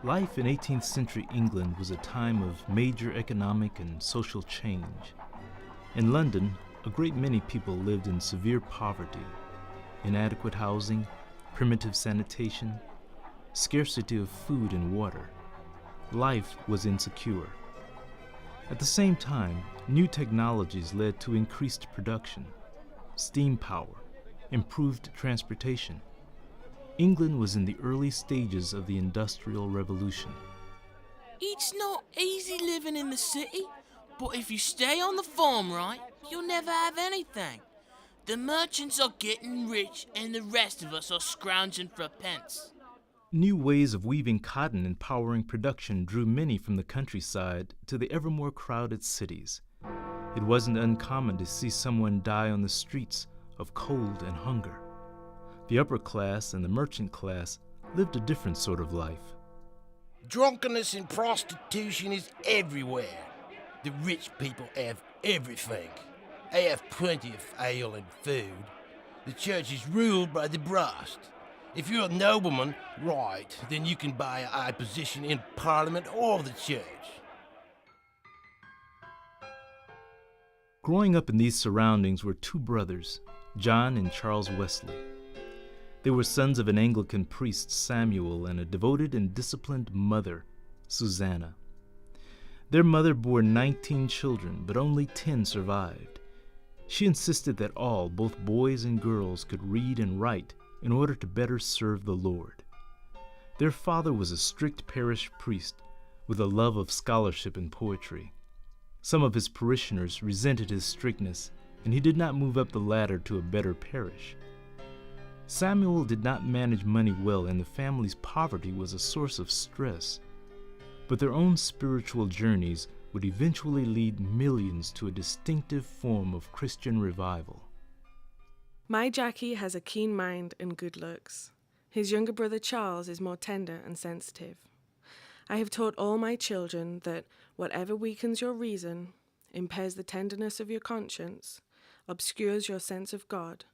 Life in 18th century England was a time of major economic and social change. In London, a great many people lived in severe poverty, inadequate housing, primitive sanitation, scarcity of food and water. Life was insecure. At the same time, new technologies led to increased production, steam power, improved transportation. England was in the early stages of the Industrial Revolution. It's not easy living in the city, but if you stay on the farm right, you'll never have anything. The merchants are getting rich and the rest of us are scrounging for a pence. New ways of weaving cotton and powering production drew many from the countryside to the ever more crowded cities. It wasn't uncommon to see someone die on the streets of cold and hunger. The upper class and the merchant class lived a different sort of life. Drunkenness and prostitution is everywhere. The rich people have everything. They have plenty of ale and food. The church is ruled by the brass. If you're a nobleman, right, then you can buy a high position in Parliament or the church. Growing up in these surroundings were two brothers, John and Charles Wesley. They were sons of an Anglican priest, Samuel, and a devoted and disciplined mother, Susanna. Their mother bore 19 children, but only 10 survived. She insisted that all, both boys and girls, could read and write in order to better serve the Lord. Their father was a strict parish priest with a love of scholarship and poetry. Some of his parishioners resented his strictness, and he did not move up the ladder to a better parish. Samuel did not manage money well, and the family's poverty was a source of stress. But their own spiritual journeys would eventually lead millions to a distinctive form of Christian revival. My Jackie has a keen mind and good looks. His younger brother Charles is more tender and sensitive. I have taught all my children that whatever weakens your reason, impairs the tenderness of your conscience, obscures your sense of God,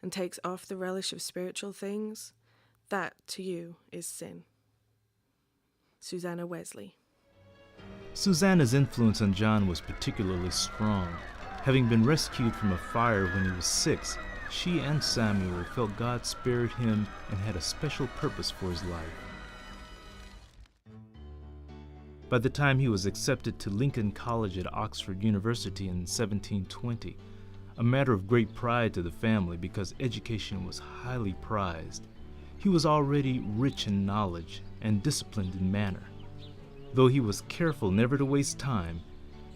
and takes off the relish of spiritual things, that to you is sin. Susanna Wesley. Susanna's influence on John was particularly strong. Having been rescued from a fire when he was 6, she and Samuel felt God spared him and had a special purpose for his life. By the time he was accepted to Lincoln College at Oxford University in 1720, a matter of great pride to the family because education was highly prized, he was already rich in knowledge and disciplined in manner. Though he was careful never to waste time,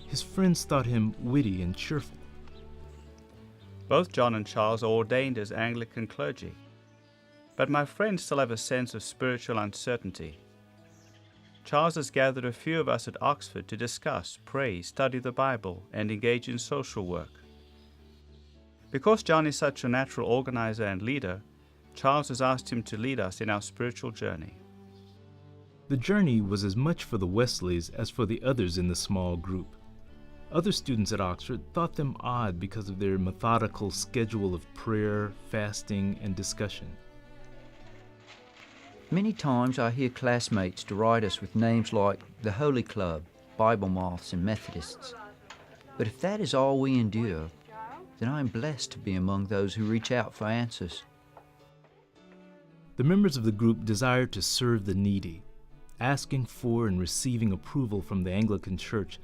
his friends thought him witty and cheerful. Both John and Charles are ordained as Anglican clergy, but my friends still have a sense of spiritual uncertainty. Charles has gathered a few of us at Oxford to discuss, pray, study the Bible, and engage in social work. Because John is such a natural organizer and leader, Charles has asked him to lead us in our spiritual journey. The journey was as much for the Wesleys as for the others in the small group. Other students at Oxford thought them odd because of their methodical schedule of prayer, fasting, and discussion. Many times I hear classmates deride us with names like the Holy Club, Bible Moths, and Methodists. But if that is all we endure, then I am blessed to be among those who reach out for answers. The members of the group desired to serve the needy. Asking for and receiving approval from the Anglican Church,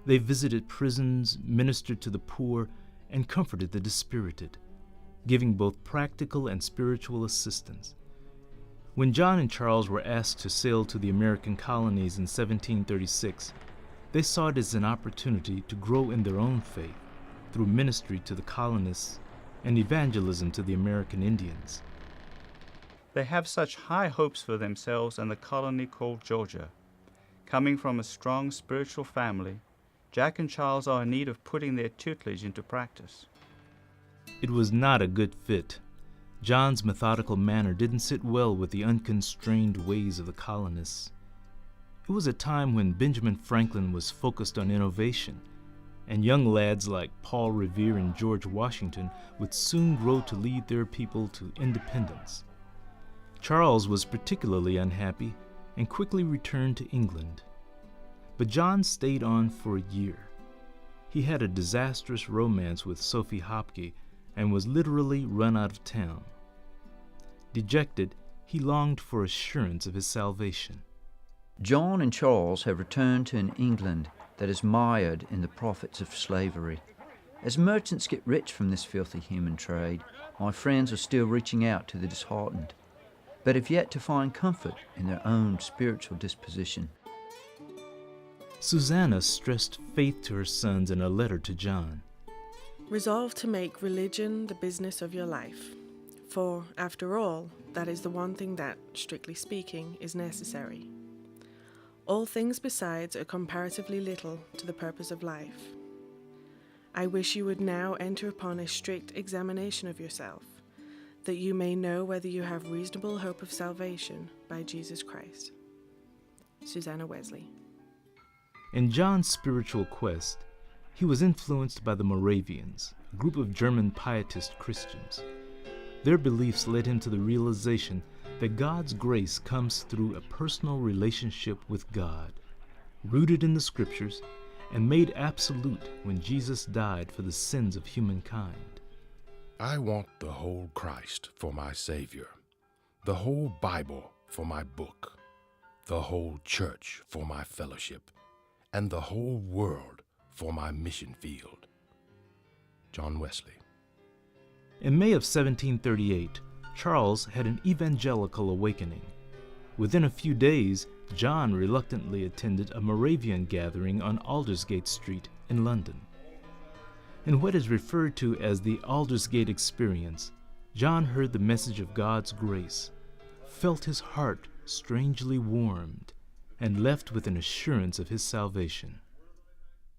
they visited prisons, ministered to the poor, and comforted the dispirited, giving both practical and spiritual assistance. When John and Charles were asked to sail to the American colonies in 1736, they saw it as an opportunity to grow in their own faith through ministry to the colonists and evangelism to the American Indians. They have such high hopes for themselves and the colony called Georgia. Coming from a strong spiritual family, Jack and Charles are in need of putting their tutelage into practice. It was not a good fit. John's methodical manner didn't sit well with the unconstrained ways of the colonists. It was a time when Benjamin Franklin was focused on innovation, and young lads like Paul Revere and George Washington would soon grow to lead their people to independence. Charles was particularly unhappy, and quickly returned to England. But John stayed on for a year. He had a disastrous romance with Sophie Hopke and was literally run out of town. Dejected, he longed for assurance of his salvation. John and Charles have returned to an England that is mired in the profits of slavery. As merchants get rich from this filthy human trade, my friends are still reaching out to the disheartened, but have yet to find comfort in their own spiritual disposition. Susanna stressed faith to her sons in a letter to John. Resolve to make religion the business of your life, for, after all, that is the one thing that, strictly speaking, is necessary. All things besides are comparatively little to the purpose of life. I wish you would now enter upon a strict examination of yourself, that you may know whether you have reasonable hope of salvation by Jesus Christ. Susanna Wesley. In John's spiritual quest, he was influenced by the Moravians, a group of German pietist Christians. Their beliefs led him to the realization that God's grace comes through a personal relationship with God, rooted in the Scriptures and made absolute when Jesus died for the sins of humankind. I want the whole Christ for my Savior, the whole Bible for my book, the whole church for my fellowship, and the whole world for my mission field. John Wesley. In May of 1738, Charles had an evangelical awakening. Within a few days, John reluctantly attended a Moravian gathering on Aldersgate Street in London. In what is referred to as the Aldersgate experience, John heard the message of God's grace, felt his heart strangely warmed, and left with an assurance of his salvation.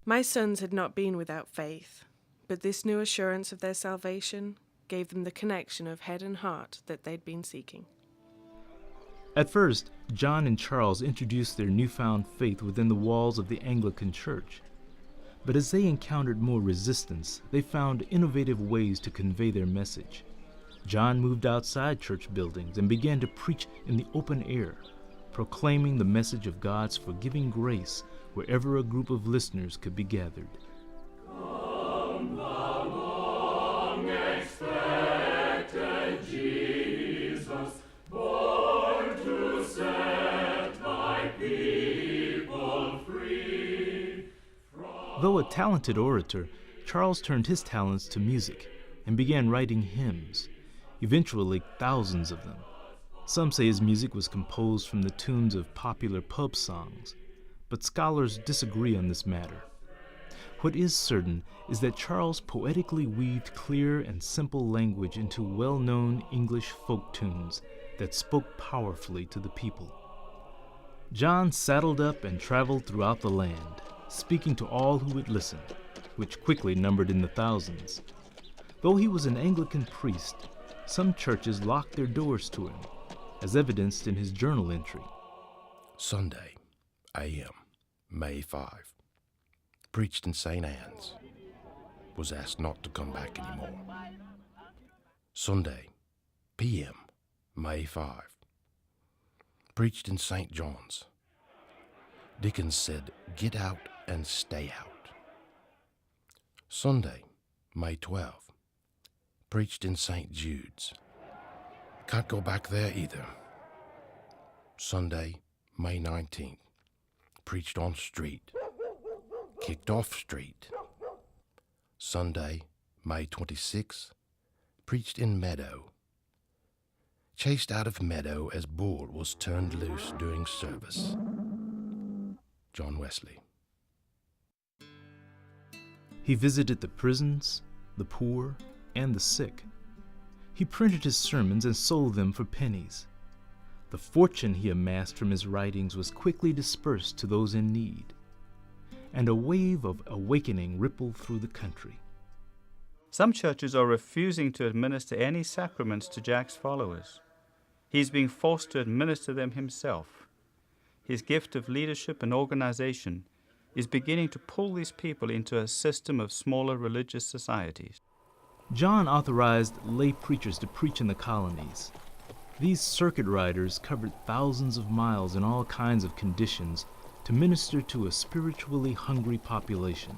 My sons had not been without faith, but this new assurance of their salvation gave them the connection of head and heart that they'd been seeking. At first, John and Charles introduced their newfound faith within the walls of the Anglican Church. But as they encountered more resistance, they found innovative ways to convey their message. John moved outside church buildings and began to preach in the open air, proclaiming the message of God's forgiving grace wherever a group of listeners could be gathered. Though a talented orator, Charles turned his talents to music and began writing hymns, eventually thousands of them. Some say his music was composed from the tunes of popular pub songs, but scholars disagree on this matter. What is certain is that Charles poetically weaved clear and simple language into well-known English folk tunes that spoke powerfully to the people. John saddled up and traveled throughout the land, speaking to all who would listen, which quickly numbered in the thousands. Though he was an Anglican priest, some churches locked their doors to him, as evidenced in his journal entry. Sunday, a.m., May 5. Preached in St. Anne's. Was asked not to come back anymore. Sunday, p.m., May 5. Preached in St. John's. Dickens said, "Get out and stay out." Sunday, May 12. Preached in St. Jude's. Can't go back there either. Sunday, May 19th. Preached on street. Kicked off street. Sunday, May 26th. Preached in meadow. Chased out of meadow as bull was turned loose during service. John Wesley. He visited the prisons, the poor, and the sick. He printed his sermons and sold them for pennies. The fortune he amassed from his writings was quickly dispersed to those in need, and a wave of awakening rippled through the country. Some churches are refusing to administer any sacraments to Jack's followers. He's being forced to administer them himself. His gift of leadership and organization is beginning to pull these people into a system of smaller religious societies. John authorized lay preachers to preach in the colonies. These circuit riders covered thousands of miles in all kinds of conditions to minister to a spiritually hungry population.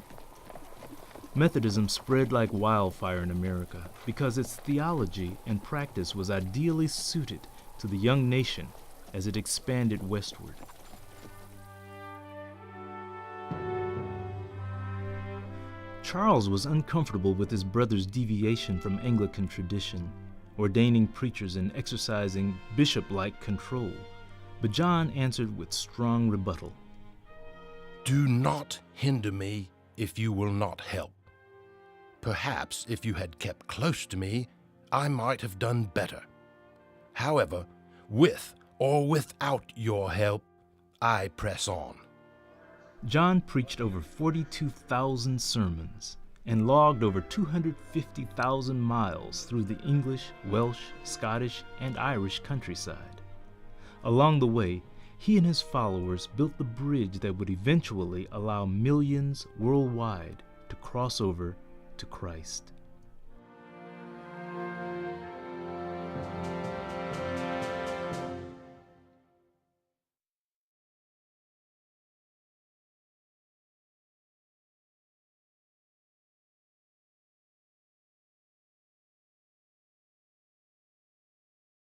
Methodism spread like wildfire in America because its theology and practice was ideally suited to the young nation as it expanded westward. Charles was uncomfortable with his brother's deviation from Anglican tradition, ordaining preachers and exercising bishop-like control, but John answered with strong rebuttal. Do not hinder me if you will not help. Perhaps if you had kept close to me, I might have done better. However, with or without your help, I press on. John preached over 42,000 sermons and logged over 250,000 miles through the English, Welsh, Scottish, and Irish countryside. Along the way, he and his followers built the bridge that would eventually allow millions worldwide to cross over to Christ.